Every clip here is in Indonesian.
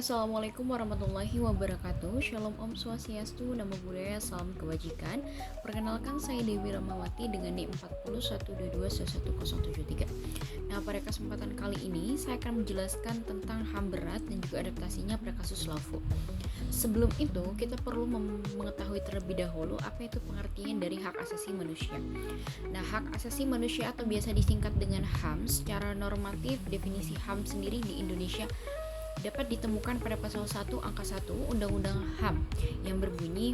Assalamualaikum warahmatullahi wabarakatuh. Shalom Om Swastiastu, Namo Buddhaya, Salam Kebajikan. Perkenalkan saya Dewi Ramawati dengan NIM 4012211073. Nah, pada kesempatan kali ini saya akan menjelaskan tentang HAM berat dan juga adaptasinya pada kasus LAVO. Sebelum itu, kita perlu mengetahui terlebih dahulu apa itu pengertian dari hak asasi manusia. Nah, hak asasi manusia atau biasa disingkat dengan HAM, secara normatif definisi HAM sendiri di Indonesia dapat ditemukan pada pasal 1 angka 1 Undang-Undang HAM yang berbunyi,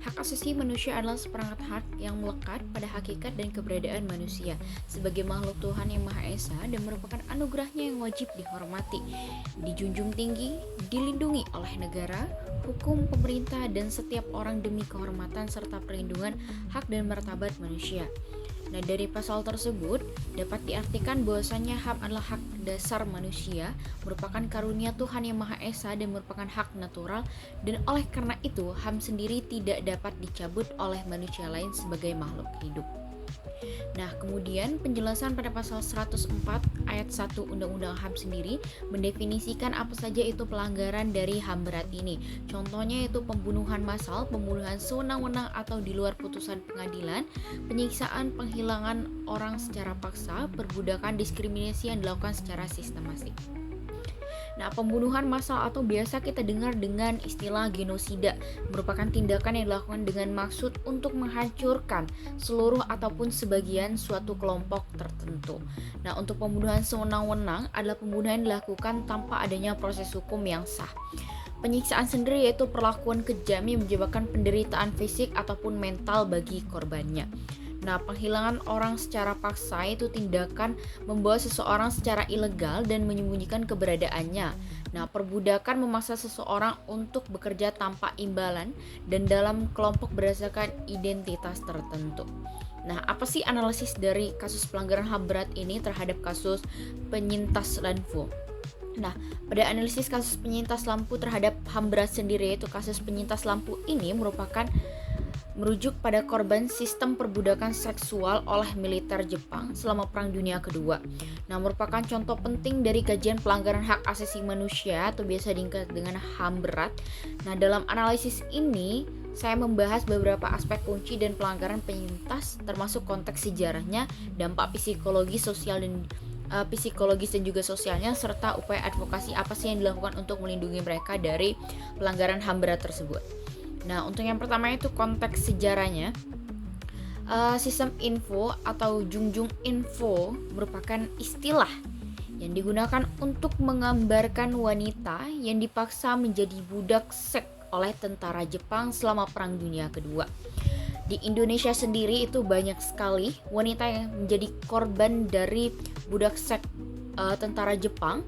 hak asasi manusia adalah seperangkat hak yang melekat pada hakikat dan keberadaan manusia sebagai makhluk Tuhan yang Maha Esa dan merupakan anugerahnya yang wajib dihormati, dijunjung tinggi, dilindungi oleh negara, hukum, pemerintah, dan setiap orang demi kehormatan serta perlindungan hak dan martabat manusia. Nah, dari pasal tersebut dapat diartikan bahwasanya HAM adalah hak dasar manusia, merupakan karunia Tuhan yang Maha Esa dan merupakan hak natural, dan oleh karena itu HAM sendiri tidak dapat dicabut oleh manusia lain sebagai makhluk hidup. Nah, kemudian penjelasan pada pasal 104 ayat 1 Undang-Undang HAM sendiri mendefinisikan apa saja itu pelanggaran dari HAM berat ini. Contohnya yaitu pembunuhan massal, pembunuhan sewenang-wenang atau di luar putusan pengadilan, penyiksaan, penghilangan orang secara paksa, perbudakan, diskriminasi yang dilakukan secara sistematik. Nah, pembunuhan massal atau biasa kita dengar dengan istilah genosida merupakan tindakan yang dilakukan dengan maksud untuk menghancurkan seluruh ataupun sebagian suatu kelompok tertentu. Nah, untuk pembunuhan sewenang-wenang adalah pembunuhan yang dilakukan tanpa adanya proses hukum yang sah. Penyiksaan sendiri yaitu perlakuan kejam yang menyebabkan penderitaan fisik ataupun mental bagi korbannya. Nah, penghilangan orang secara paksa itu tindakan membawa seseorang secara ilegal dan menyembunyikan keberadaannya. Nah, perbudakan memaksa seseorang untuk bekerja tanpa imbalan dan dalam kelompok berdasarkan identitas tertentu. Nah, apa sih analisis dari kasus pelanggaran HAM berat ini terhadap kasus penyintas lampu? Nah, pada analisis kasus penyintas lampu terhadap HAM berat sendiri, yaitu kasus penyintas lampu ini merujuk pada korban sistem perbudakan seksual oleh militer Jepang selama Perang Dunia Kedua. Nah, merupakan contoh penting dari kajian pelanggaran hak asasi manusia atau biasa diingat dengan HAM berat. Nah, dalam analisis ini saya membahas beberapa aspek kunci dan pelanggaran penyintas, termasuk konteks sejarahnya, dampak psikologis dan juga sosialnya, serta upaya advokasi apa sih yang dilakukan untuk melindungi mereka dari pelanggaran HAM berat tersebut. Nah, untuk yang pertama itu konteks sejarahnya. Sistem info atau junjung info merupakan istilah yang digunakan untuk menggambarkan wanita yang dipaksa menjadi budak seks oleh tentara Jepang selama Perang Dunia Kedua. Di Indonesia sendiri itu banyak sekali wanita yang menjadi korban dari budak seks tentara Jepang,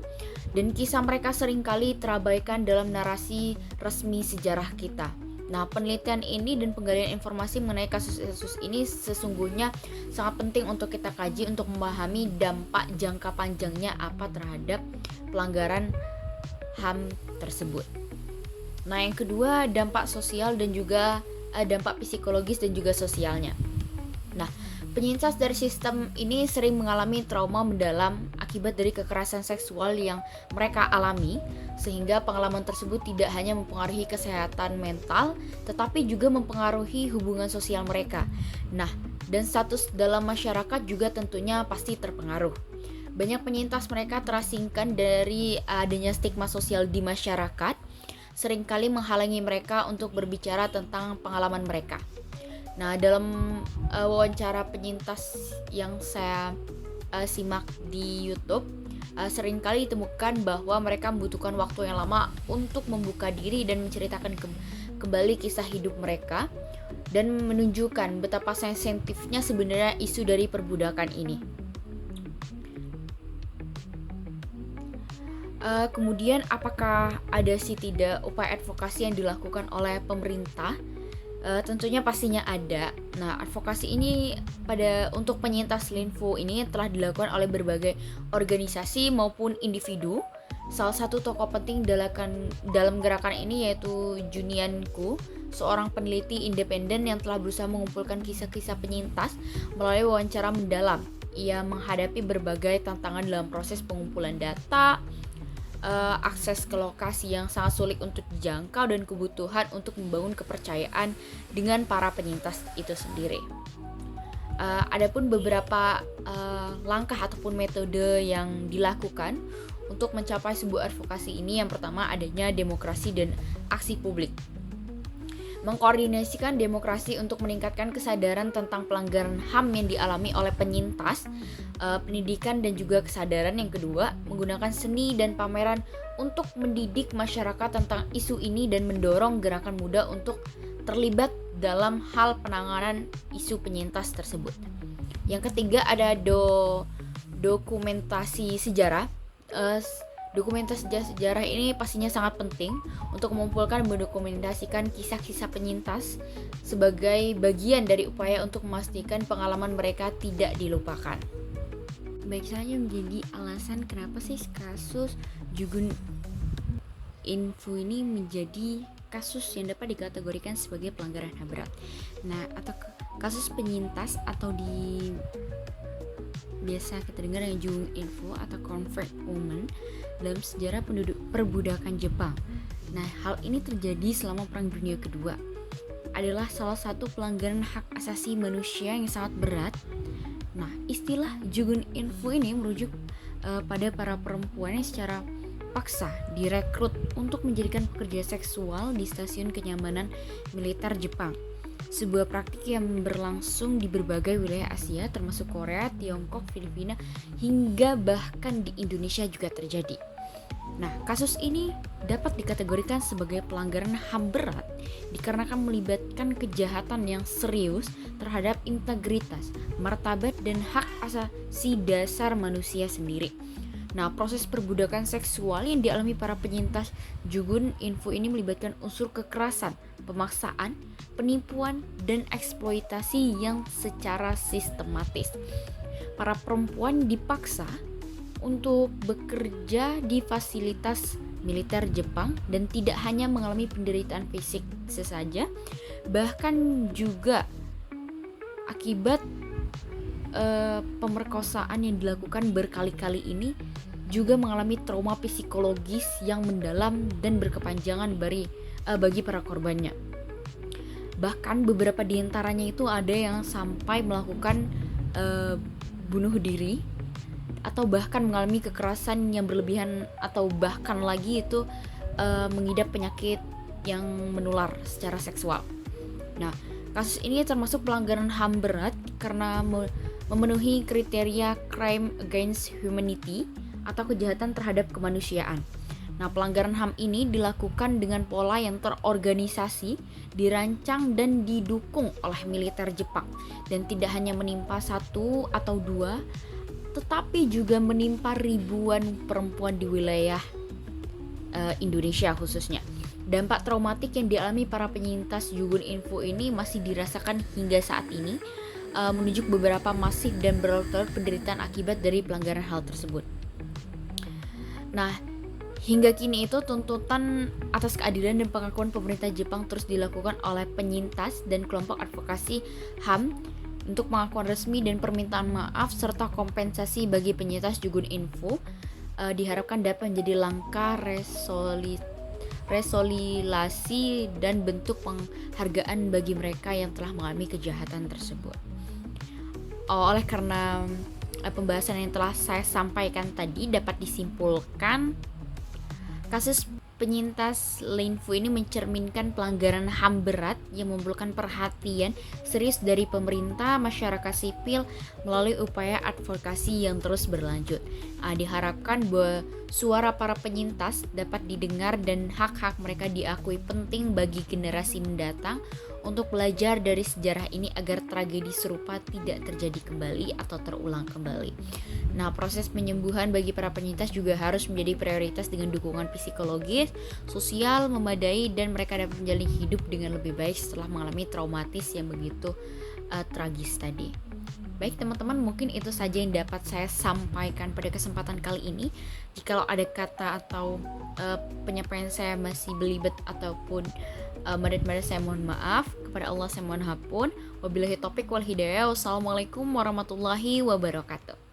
dan kisah mereka seringkali terabaikan dalam narasi resmi sejarah kita. Nah, penelitian ini dan penggalian informasi mengenai kasus-kasus ini sesungguhnya sangat penting untuk kita kaji untuk memahami dampak jangka panjangnya apa terhadap pelanggaran HAM tersebut. Nah, yang kedua, dampak sosial dan juga dampak psikologis dan juga sosialnya. Nah, penyintas dari sistem ini sering mengalami trauma mendalam akibat dari kekerasan seksual yang mereka alami, sehingga pengalaman tersebut tidak hanya mempengaruhi kesehatan mental, tetapi juga mempengaruhi hubungan sosial mereka. Nah, dan status dalam masyarakat juga tentunya pasti terpengaruh. Banyak penyintas mereka terasingkan dari adanya stigma sosial di masyarakat, seringkali menghalangi mereka untuk berbicara tentang pengalaman mereka. Nah, dalam wawancara penyintas yang saya simak di YouTube, seringkali ditemukan bahwa mereka membutuhkan waktu yang lama untuk membuka diri dan menceritakan kembali kisah hidup mereka dan menunjukkan betapa sensitifnya sebenarnya isu dari perbudakan ini. Kemudian apakah ada tidak upaya advokasi yang dilakukan oleh pemerintah? Tentunya pastinya ada. Nah, advokasi ini untuk penyintas linfo ini telah dilakukan oleh berbagai organisasi maupun individu. Salah satu tokoh penting dalam gerakan ini yaitu Junianku, seorang peneliti independen yang telah berusaha mengumpulkan kisah-kisah penyintas melalui wawancara mendalam. Ia menghadapi berbagai tantangan dalam proses pengumpulan data, akses ke lokasi yang sangat sulit untuk dijangkau, dan kebutuhan untuk membangun kepercayaan dengan para penyintas itu sendiri. Adapun beberapa langkah ataupun metode yang dilakukan untuk mencapai sebuah advokasi ini, yang pertama adanya demokrasi dan aksi publik. Mengkoordinasikan demokrasi untuk meningkatkan kesadaran tentang pelanggaran HAM yang dialami oleh penyintas, pendidikan dan juga kesadaran. Yang kedua, menggunakan seni dan pameran untuk mendidik masyarakat tentang isu ini dan mendorong gerakan muda untuk terlibat dalam hal penanganan isu penyintas tersebut. Yang ketiga ada dokumentasi sejarah. Dokumentasi sejarah ini pastinya sangat penting untuk mengumpulkan dan mendokumentasikan kisah-kisah penyintas sebagai bagian dari upaya untuk memastikan pengalaman mereka tidak dilupakan. Baik, saja menjadi alasan kenapa sih kasus Jugun Info ini menjadi kasus yang dapat dikategorikan sebagai pelanggaran HAM berat. Nah, atau kasus penyintas atau biasa kita dengar yang Jugun Info atau convert woman dalam sejarah perbudakan Jepang. Nah, hal ini terjadi selama Perang Dunia Kedua. Adalah salah satu pelanggaran hak asasi manusia yang sangat berat. Nah, istilah Jugun Info ini merujuk pada para perempuan yang secara paksa direkrut untuk menjadikan pekerja seksual di stasiun kenyamanan militer Jepang. Sebuah praktik yang berlangsung di berbagai wilayah Asia termasuk Korea, Tiongkok, Filipina, hingga bahkan di Indonesia juga terjadi. Nah, kasus ini dapat dikategorikan sebagai pelanggaran HAM berat dikarenakan melibatkan kejahatan yang serius terhadap integritas, martabat, dan hak asasi dasar manusia sendiri. Nah, proses perbudakan seksual yang dialami para penyintas Jugun Info ini melibatkan unsur kekerasan, pemaksaan, penipuan, dan eksploitasi yang secara sistematis. Para perempuan dipaksa untuk bekerja di fasilitas militer Jepang dan tidak hanya mengalami penderitaan fisik sesaja, bahkan juga akibat pemerkosaan yang dilakukan berkali-kali ini juga mengalami trauma psikologis yang mendalam dan berkepanjangan bagi para korbannya. Bahkan beberapa di antaranya itu ada yang sampai melakukan bunuh diri atau bahkan mengalami kekerasan yang berlebihan, atau bahkan lagi itu mengidap penyakit yang menular secara seksual. Nah, kasus ini termasuk pelanggaran HAM berat karena memenuhi kriteria crime against humanity atau kejahatan terhadap kemanusiaan. Nah, pelanggaran HAM ini dilakukan dengan pola yang terorganisasi, dirancang dan didukung oleh militer Jepang, dan tidak hanya menimpa satu atau dua, tetapi juga menimpa ribuan perempuan di wilayah Indonesia khususnya. Dampak traumatik yang dialami para penyintas Jugun Info ini masih dirasakan hingga saat ini, menunjuk beberapa masif dan berlarut-larut penderitaan akibat dari pelanggaran hal tersebut. Nah, hingga kini itu tuntutan atas keadilan dan pengakuan pemerintah Jepang terus dilakukan oleh penyintas dan kelompok advokasi HAM untuk pengakuan resmi dan permintaan maaf serta kompensasi bagi penyintas Jugun Info diharapkan dapat menjadi langkah resolilasi dan bentuk penghargaan bagi mereka yang telah mengalami kejahatan tersebut. Oleh karena pembahasan yang telah saya sampaikan tadi, dapat disimpulkan kasus penyintas Linfu ini mencerminkan pelanggaran HAM berat yang memerlukan perhatian serius dari pemerintah, masyarakat sipil melalui upaya advokasi yang terus berlanjut. Diharapkan bahwa suara para penyintas dapat didengar dan hak-hak mereka diakui penting bagi generasi mendatang untuk belajar dari sejarah ini agar tragedi serupa tidak terjadi kembali atau terulang kembali. Nah, proses penyembuhan bagi para penyintas juga harus menjadi prioritas dengan dukungan psikologis, sosial memadai, dan mereka dapat menjalani hidup dengan lebih baik setelah mengalami traumatis yang begitu tragis tadi. Baik teman-teman, mungkin itu saja yang dapat saya sampaikan pada kesempatan kali ini. Jikalau ada kata atau penyampaian saya masih belibet ataupun madat-madat, saya mohon maaf. Kepada Allah saya mohon ampun. Wabillahi taufiq wal hidayah. Wassalamualaikum warahmatullahi wabarakatuh.